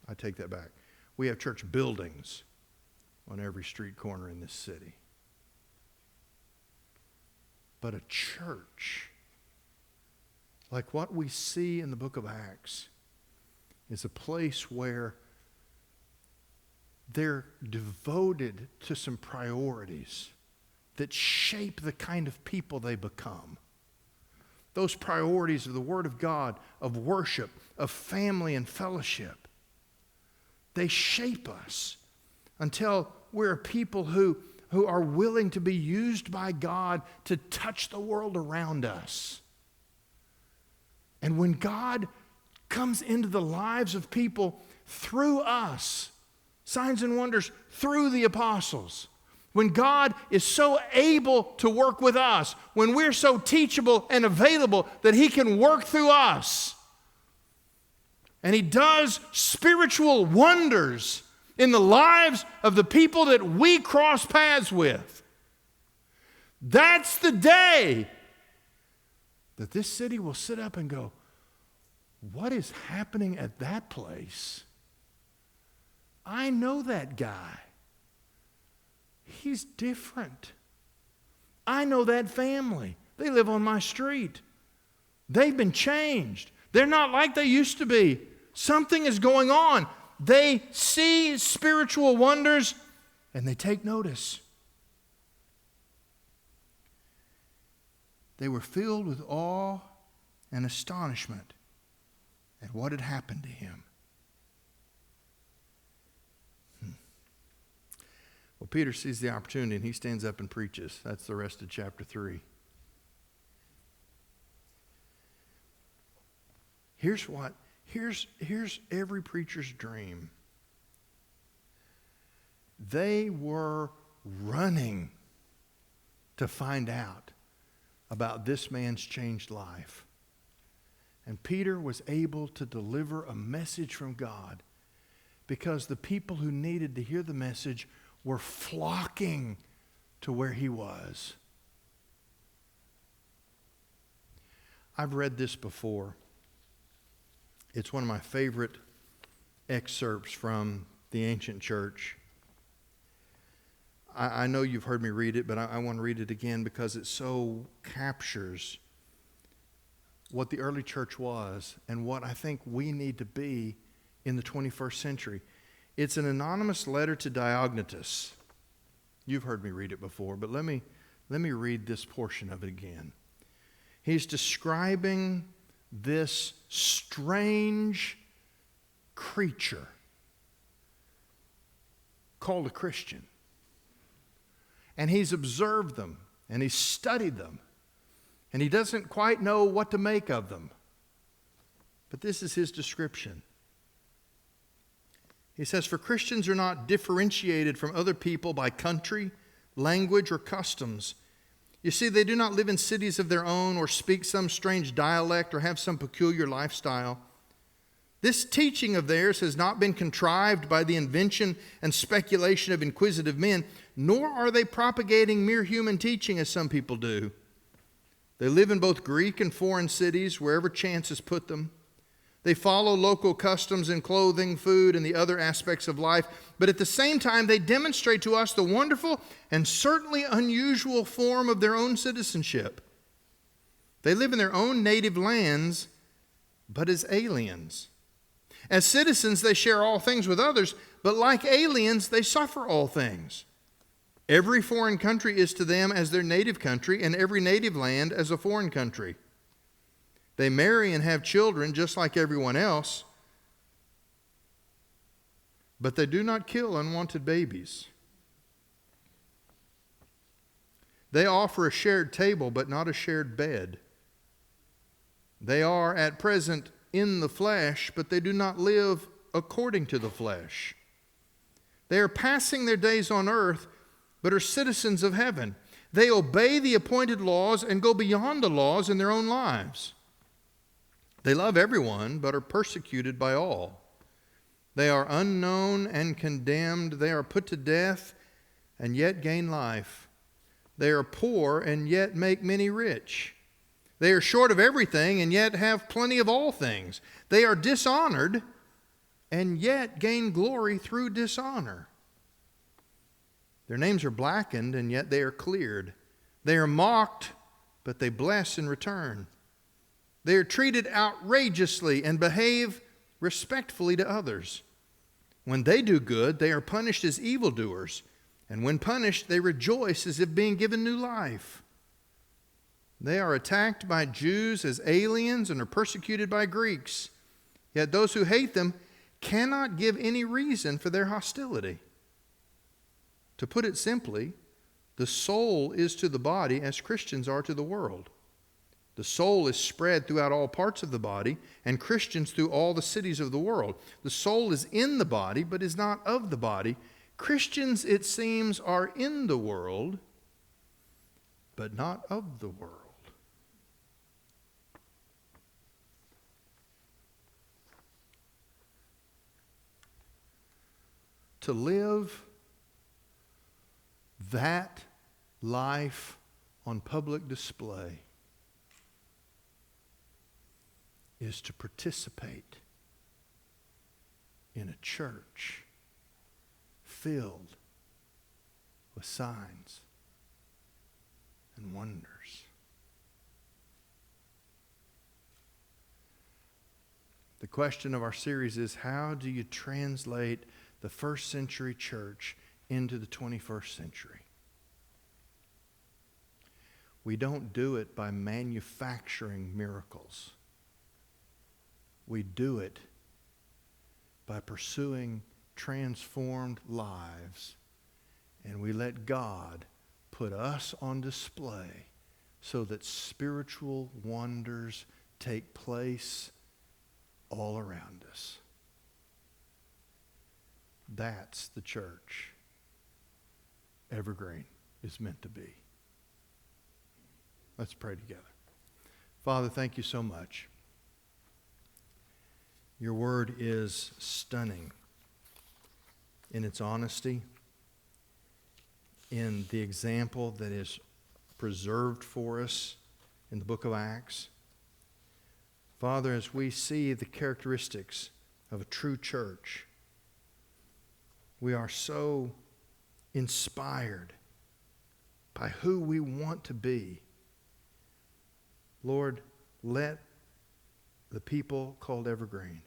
[SPEAKER 1] I take that back. We have church buildings on every street corner in this city. But a church, like what we see in the book of Acts, is a place where they're devoted to some priorities that shape the kind of people they become. Those priorities of the Word of God, of worship, of family and fellowship. They shape us until we're a people who are willing to be used by God to touch the world around us. And when God comes into the lives of people through us, signs and wonders through the apostles, when God is so able to work with us, when we're so teachable and available that He can work through us, and He does spiritual wonders in the lives of the people that we cross paths with, that's the day that this city will sit up and go, what is happening at that place? I know that guy. He's different. I know that family. They live on my street. They've been changed. They're not like they used to be. Something is going on. They see spiritual wonders and they take notice. They were filled with awe and astonishment at what had happened to him. Well, Peter sees the opportunity and he stands up and preaches. That's the rest of chapter 3. Here's every preacher's dream. They were running to find out about this man's changed life. And Peter was able to deliver a message from God because the people who needed to hear the message were flocking to where he was. I've read this before. It's one of my favorite excerpts from the ancient church. I know you've heard me read it, but I want to read it again because it so captures what the early church was and what I think we need to be in the 21st century. It's an anonymous letter to Diagnotists. You've heard me read it before, but let me read this portion of it again. He's describing this strange creature called a Christian. And he's observed them, and he's studied them, and he doesn't quite know what to make of them. But this is his description. He says, "For Christians are not differentiated from other people by country, language, or customs. You see, they do not live in cities of their own or speak some strange dialect or have some peculiar lifestyle. This teaching of theirs has not been contrived by the invention and speculation of inquisitive men, nor are they propagating mere human teaching as some people do. They live in both Greek and foreign cities, wherever chance has put them. They follow local customs in clothing, food, and the other aspects of life, but at the same time they demonstrate to us the wonderful and certainly unusual form of their own citizenship. They live in their own native lands, but as aliens. As citizens, they share all things with others, but like aliens, they suffer all things. Every foreign country is to them as their native country, and every native land as a foreign country. They marry and have children just like everyone else, but they do not kill unwanted babies. They offer a shared table, but not a shared bed. They are at present in the flesh, but they do not live according to the flesh. They are passing their days on earth, but are citizens of heaven. They obey the appointed laws and go beyond the laws in their own lives. They love everyone, but are persecuted by all. They are unknown and condemned. They are put to death and yet gain life. They are poor and yet make many rich. They are short of everything and yet have plenty of all things. They are dishonored and yet gain glory through dishonor. Their names are blackened and yet they are cleared. They are mocked but they bless in return. They are treated outrageously and behave respectfully to others. When they do good, they are punished as evildoers, and when punished, they rejoice as if being given new life. They are attacked by Jews as aliens and are persecuted by Greeks. Yet those who hate them cannot give any reason for their hostility. To put it simply, the soul is to the body as Christians are to the world. The soul is spread throughout all parts of the body, and Christians through all the cities of the world. The soul is in the body, but is not of the body. Christians, it seems, are in the world, but not of the world. To live that life on public display is to participate in a church filled with signs and wonders. The question of our series is, how do you translate the first century church into the 21st century? We don't do it by manufacturing miracles. We do it by pursuing transformed lives, and we let God put us on display so that spiritual wonders take place all around us. That's the church Evergreen is meant to be. Let's pray together. Father, thank you so much. Your word is stunning in its honesty, in the example that is preserved for us in the book of Acts. Father, as we see the characteristics of a true church, we are so inspired by who we want to be. Lord, let the people called Evergreen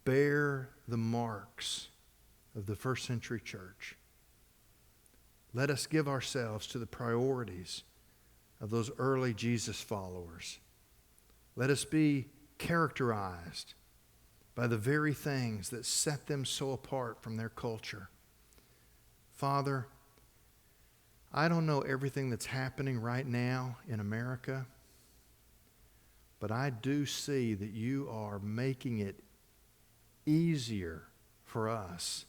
[SPEAKER 1] bear the marks of the first century church. Let us give ourselves to the priorities of those early Jesus followers. Let us be characterized by the very things that set them so apart from their culture. Father, I don't know everything that's happening right now in America, but I do see that you are making it easier for us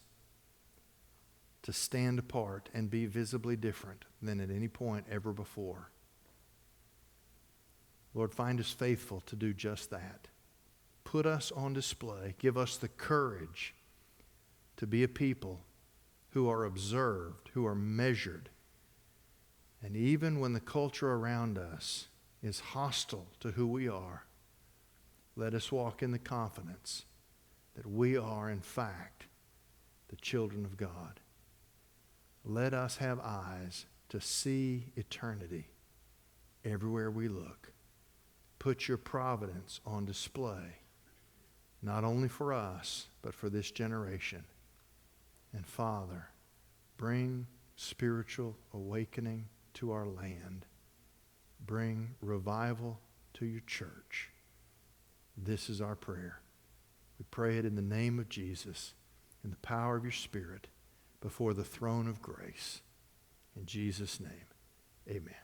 [SPEAKER 1] to stand apart and be visibly different than at any point ever before. Lord, find us faithful to do just that. Put us on display. Give us the courage to be a people who are observed, who are measured. And even when the culture around us is hostile to who we are, let us walk in the confidence that we are, in fact, the children of God. Let us have eyes to see eternity everywhere we look. Put your providence on display, not only for us, but for this generation. And Father, bring spiritual awakening to our land. Bring revival to your church. This is our prayer. We pray it in the name of Jesus, in the power of your Spirit, before the throne of grace. In Jesus' name, amen.